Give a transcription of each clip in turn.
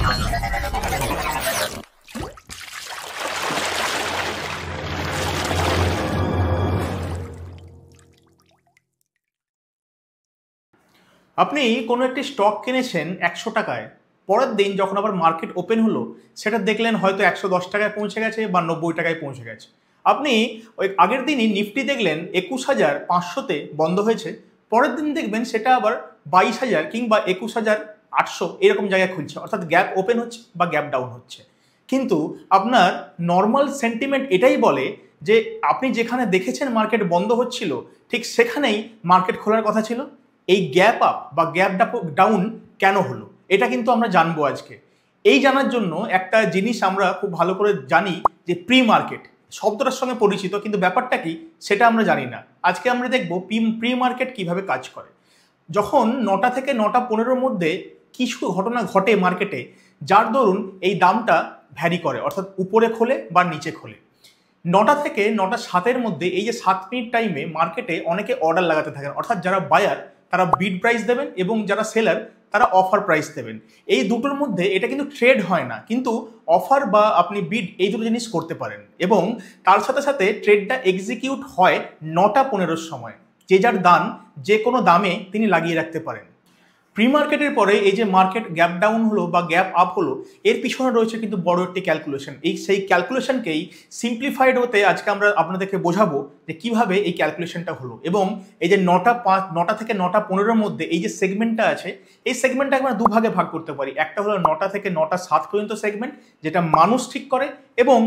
আপনি কোনো একটি স্টক কিনেছেন 100 টাকায়, পরের দিন যখন আবার মার্কেট ওপেন হলো সেটা দেখলেন হয়তো 110 টাকায় পৌঁছে গেছে বা 90 টাকায় পৌঁছে গেছে। আপনি ওই আগের দিনই নিফটি দেখলেন 21,500-তে বন্ধ হয়েছে, পরের দিন দেখবেন সেটা আবার 22,000 কিংবা 21,800 এরকম জায়গায় খুলছে, অর্থাৎ গ্যাপ ওপেন হচ্ছে বা গ্যাপ ডাউন হচ্ছে। কিন্তু আপনার নর্মাল সেন্টিমেন্ট এটাই বলে যে আপনি যেখানে দেখেছেন মার্কেট বন্ধ হচ্ছিল ঠিক সেখানেই মার্কেট খোলার কথা ছিল। এই গ্যাপ আপ বা গ্যাপ ডাউন কেন হলো এটা কিন্তু আমরা জানবো আজকে। এই জানার জন্য একটা জিনিস আমরা খুব ভালো করে জানি যে প্রি মার্কেট শব্দটার সঙ্গে পরিচিত, কিন্তু ব্যাপারটা কি সেটা আমরা জানি না। আজকে আমরা দেখবো প্রি মার্কেট কিভাবে কাজ করে। যখন 9টা থেকে 9টা 15-র মধ্যে কিছু ঘটনা ঘটে মার্কেটে, যার দরুন এই দামটা ভ্যারি করে, অর্থাৎ উপরে খোলে বা নিচে খোলে। 9টা থেকে 9টা 7-এর মধ্যে এই যে 7 মিনিট টাইমে মার্কেটে অনেকে অর্ডার লাগাতে থাকেন, অর্থাৎ যারা বায়ার তারা বিড প্রাইস দেবেন এবং যারা সেলার তারা অফার প্রাইস দেবেন। এই দুটোর মধ্যে এটা কিন্তু ট্রেড হয় না, কিন্তু অফার বা আপনি বিড এই দুটো জিনিস করতে পারেন এবং তার সাথে সাথে ট্রেডটা এক্সিকিউট হয় 9টা 15-র সময়। যে যার দান যে কোনো দামে তিনি লাগিয়ে রাখতে পারেন। প্রি মার্কেটের পরে এই যে মার্কেট গ্যাপ ডাউন হলো বা গ্যাপ আপ হলো, এর পিছনে রয়েছে কিন্তু বড় একটি ক্যালকুলেশন। সেই ক্যালকুলেশনকেই সিম্পলিফাইড হতে আজকে আমরা আপনাদেরকে বোঝাবো যে কিভাবে এই ক্যালকুলেশনটা হলো। এবং এই যে 9টা থেকে 9টা 15-এর মধ্যে এই যে সেগমেন্টটা আছে, এই সেগমেন্টটা আমরা দুভাগে ভাগ করতে পারি। একটা হলো 9টা থেকে 9টা 7 পর্যন্ত সেগমেন্ট, যেটা মানুষ ঠিক করে, এবং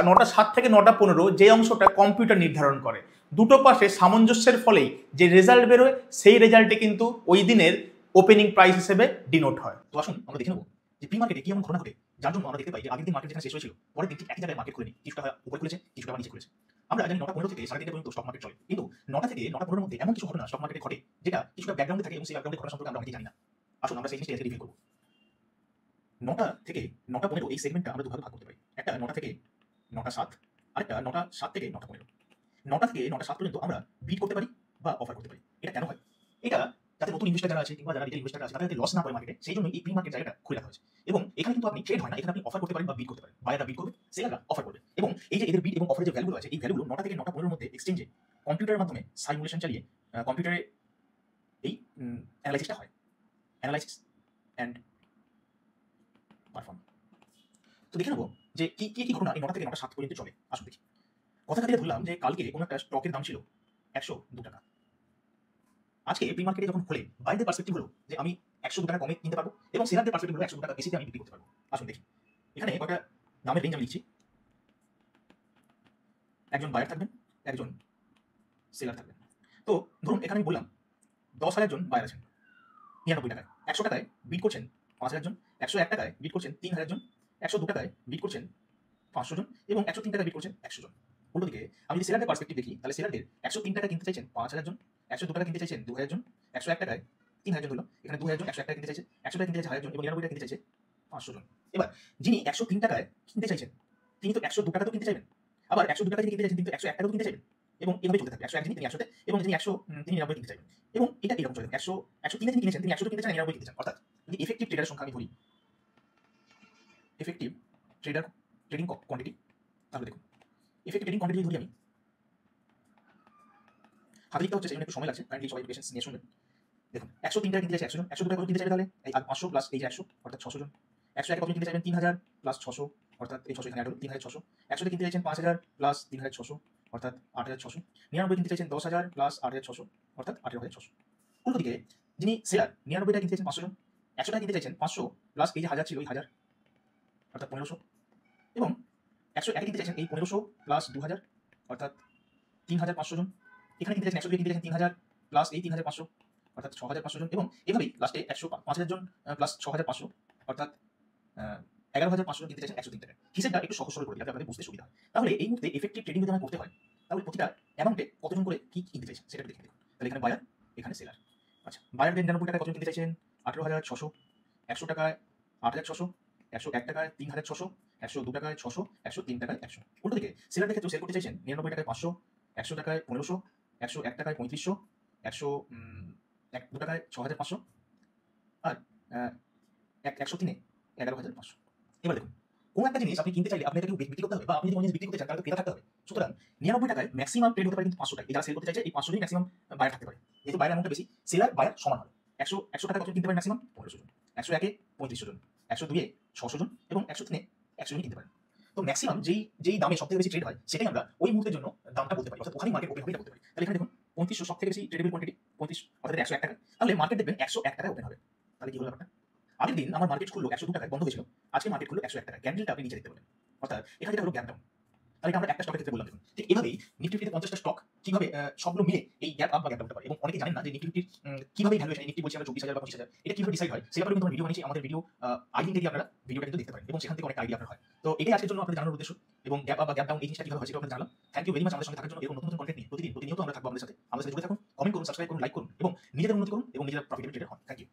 9টা 7 থেকে 9টা 15 যে অংশটা কম্পিউটার নির্ধারণ করে। দুটো পাশে সামঞ্জস্যের ফলেই যে রেজাল্ট বেরোয় সেই রেজাল্টে কিন্তু ওই দিনের ওপেনিং প্রাইস হিসেবে ডিনোট হয়। তো আসুন আমরা দেখে নেব যে প্রি মার্কেটে কি এমন ঘটনা ঘটে যার জন্য আমরা দেখতে পাই যে আগের দিন মার্কেট যেখানে শেষ হয়েছিল পরের দিন ঠিক একই জায়গায় মার্কেট খুলেনি, কিছুটা উপরে খুলেছে কিছুটা নিচে খুলেছে। আমরা জানি 9টা 15 থেকে 3:30 পর্যন্ত স্টক মার্কেট চলে, কিন্তু 9টা থেকে 9টা 15-এর মধ্যে এমন কিছু ঘটনা স্টক মার্কেটে ঘটে যেটা কিছুটা ব্যাকগ্রাউন্ডে থাকে এবং সেই ব্যাকগ্রাউন্ডের ঘটনা সম্পর্কে আমরা অনেকেই জানি না। আসুন আমরা সেই জিনিসটা আজকে রিভিউ করব। 9টা থেকে 9টা 15 এই সেগমেন্টটা আমরা দুভাগে ভাগ করতে পারি। একটা 9টা থেকে 9টা 7, আরেকটা 9টা 7 থেকে 9টা 15। 9টা থেকে 9টা 7 পর্যন্ত আমরা বিড করতে পারি বা অফার করতে পারি। এটা কেন হয়? এটা যাতে নতুন ইনভেস্টার যারা আছে কিংবা যারা রিটেল ইনভেস্টার আছে তারা যাতে লস না করে মার্কেটে, সেই জন্য এই প্রি মার্কেট জায়গাটা খুলে রাখা হয়েছে। এবং এখানে কিন্তু আপনি ট্রেড হয় না, এখানে আপনি অফার করতে পারেন বা বিড করতে পারেন। বায়াররা বিড করবে, সেলাররা অফার করবে। এবং এই যে এদের বিড এবং অফারের যে ভ্যালুগুলো আছে এই ভ্যালুগুলো 9টা থেকে 9টা 15-এর মধ্যে এক্সচেঞ্জে কম্পিউটারের মাধ্যমে সাইমুলেশন চালিয়ে কম্পিউটারে এই অ্যানালাইসিসটা হয়। Analysis and perform. তো দেখে নেবো যে কি কি ঘটনা এই 9টা থেকে 9টা 7 পর্যন্ত চলে। আসুন দেখি। কথা কাটিয়ে ধরলাম যে কালকে কোনো একটা স্টকের দাম ছিল 102 টাকা। আজকে প্রি মার্কেটে যখন খোলে বাইরের পার্সপেক্টিভ হলো যে আমি 102 টাকা কমে কিনতে পারবো এবং সেলারদের পার্সপেক্টিভ হলো 102 টাকা বেশিতে আমি বিক্রি করতে পারবো। আসুন দেখি। এখানে কয়টা দামের রেঞ্জ আমি লিখছি। একজন বায়ার থাকবেন, একজন সেলার থাকবেন। তো ধরুন এখানে আমি বললাম 10,000 জন বায়ার আছেন 99 টাকায়, 100 টাকায় বিড করছেন 5,000 জন, 101 টাকায় বিড করছেন 3,000 জন, 102 টাকায় বিড করছেন 500 জন এবং 103 টাকায় বিড করছেন 100 জন। উল্টো দিকে আমি যদি সেলারদের পার্সপেক্টিভ দেখি তাহলে সেলারদের 103 টাকা কিনতে চাইছেন 5,000 জন, 102 টাকা কিনতে চাইছেন 2,000 জন, 101 টাকায় 3,000 জন হলো, এখানে 2,000 জন 101 টাকা কিনতে চাইছে, 100 টাকা কিনতে চাইছে 1,000 জন এবং 99 টাকা কিনতে চাইছে 500 জন। এবার যিনি 103 টাকায় কিনতে চাইছেন তিনি তো 102 টাকাতেও কিনতে চাইবেন, আবার 102 টাকা থেকে কিনতে চাইছেন কিন্তু 101 টাকাও কিনতে চাইবেন এবং এভাবে চলতে থাকবে। 101 তিনি 100তে এবং যিনি 100 তিনি 99 কিনতে চাইবেন এবং এটা এরকম চলে। 103 তিনি কিনেছেন তিনি 100 কিনতে চান 99 কিনতে চান। অর্থাৎ যদি এফেক্টিভ ট্রেডারের সংখ্যা আমি ধরি, এফেক্টিভ ট্রেডিং কোয়ান্টিটি, তাহলে দেখুন এফেক্টিভ ট্রেডিং কোয়ান্টিটি ধরি আমি, হাতে লিখতে হচ্ছে সেজন্য একটু সময় লাগছে, কাইন্ডলি সবাই পেশেন্স নিয়ে শুনবেন। দেখুন 103 টাকা কিনতে চাইছে 100 জন, 102 টাকা কিনতে চাইবে তাহলে এই 500 প্লাস এই যে 100 অর্থাৎ 600 জন। 101 কত কিনতে চাইবেন 3,000 প্লাস 600 অর্থাৎ এই 600 এখানে হলো 3,600। 100 তে কিনতে চাইছেন 5,000 প্লাস 3,600 অর্থাৎ 8,600। 99 কিনতে চাইছেন 10,000 প্লাস 8,600 অর্থাৎ 18,600। উল্টো দিকে যিনি সেলার 99 টাকা কিনতে চাইছেন 500 জন, 100 টাকা কিনতে চাইছেন 500 প্লাস এই যে 1000 ছিল এই 1000 অর্থাৎ 1,500 এবং 101 কিনতে চাইছেন এই 1,500 প্লাস 2,000 অর্থাৎ 3,500 জন। এখানে কিনতে চাইছেন 100 কিনতে চাইছেন 3,000 প্লাস এই 3,500 অর্থাৎ 6,500 জন এবং এভাবেই লাস্টে 5,000 জন প্লাস 6,500 অর্থাৎ 11,500 জন কিনতে চাইছেন 103 টাকা। হিসেবটা একটু সহজ সরল করে যাতে আপনাদের বুঝতে সুবিধা হয়। তাহলে এই মুহূর্তে এফেক্টিভ ট্রেডিং যদি আমার করতে হয় তাহলে প্রতিটা অ্যামাউন্টে কতজন করে কি কিনতে চাইছেন সেটা দেখে দেখুন। তাহলে এখানে বায়ার এখানে সেলার। আচ্ছা বায়ারদের 99 টাকায় কতজন কিনতে চাইছেন 18,600, 100 টাকায় 8,600, 101 টাকায় 3,600, 102 টাকায় 600, 103 টাকায় 100। উল্টো দিকে সেলারদের ক্ষেত্রে সেল করতে চাইছেন 99 টাকায় 500, 100 টাকায় 1,500, 101 টাকায় 3,500, 102 টাকায় 6,500 আর 103-এ 11,500। এবার দেখুন, কোন একটা জিনিস আপনি কিনতে চাইলে আপনাকে কেউ বিক্রি করতে হবে, বা আপনি যদি কোনো জিনিস বিক্রি করতে চান তাহলে ক্রেতা থাকতে হবে। সুতরাং 99 টাকায় ম্যাক্সিমাম ট্রেড হতে পারে কিন্তু 500 টাকা। যারা সেল করতে চাইছে এই 500 জনই ম্যাক্সিমাম বায়ার থাকতে পারে। যেহেতু বায়ার অ্যামাউন্টটা বেশি, সেলার বায়ার সমান হবে। 100 টাকা কতজন কিনতে পারে ম্যাক্সিমাম? 1500 জন। 101 এ 3500 জন, 102 এ 600 জন এবং 103 এ 100 জনই কিনতে পারে। তো ম্যাক্সিমাম যেই দামে সবথেকে বেশি ট্রেড হয় সেটাই আমরা ওই মুহূর্তের জন্য দামটা বলতে পারি, অর্থাৎ ওখানেই মার্কেট ওপেন হবে এটা বলতে পারি। তাহলে এখানে দেখুন 3500 সবথেকে বেশি ট্রেডেবল কোয়ান্টিটি 35, অর্থাৎ 101 টাকা। তাহলে মার্কেট দেখবেন 101 টাকায় ওপেন হবে। তাহলে কি হলো ব্যাপারটা? আগের দিন আমার মার্কেট খুললো 102 টাকায়, বন্ধ হয়েছিল। আজকে মার্কেট খুললো 101 টাকায়। ক্যান্ডেলটা আপনি নিচে দেখতে পাবেন, অর্থাৎ এখানে যেটা হলো গ্যাপ ডাউন। তাহলে এটা আমরা একটা স্টকের ক্ষেত্রে বললাম। দেখুন ঠিক এভাবেই নিফটি ফিফটিতে 50টা স্টক কিভাবে সবগুলো মিলে এই গ্যাপ আপ বা গ্যাপ ডাউন হতে পারে। এবং অনেকে জানেন না যে নিফটি ফিফটির কিভাবে ভ্যালুয়েশন, নিফটি বলছি আমরা 24,000 বা 25,000, এটা কিভাবে ডিসাইড হয় সেটা কিন্তু আমরা ভিডিও বানিয়েছি। আমাদের ভিডিও আই লিংকে গিয়ে আপনারা ভিডিওটা কিন্তু দেখতে পারেন এবং সেখান থেকে অনেক আইডিয়া আপনার হয়। তো এটাই আজকের জন্য আপনাদের জানানোর উদ্দেশ্য, এবং গ্যাপ আপ বা গ্যাপ ডাউন এই জিনিসটা কিভাবে হয় সেটা আপনাদের জানালাম। থ্যাংক ইউ ভেরি মাচ আমাদের সঙ্গে থাকার জন্য। এরকম নতুন নতুন কন্টেন্ট নিয়ে প্রতিনিয়ত আমরা থাকবো আমাদের সাথে জুড়ে থাকুন, কমেন্ট করুন, সাবস্ক্রাইব করুন, লাইক করুন এবং নিজেদের উন্নতি করুন এবং নিজেরা প্রফিটেবল ট্রেডার হন। Thank you.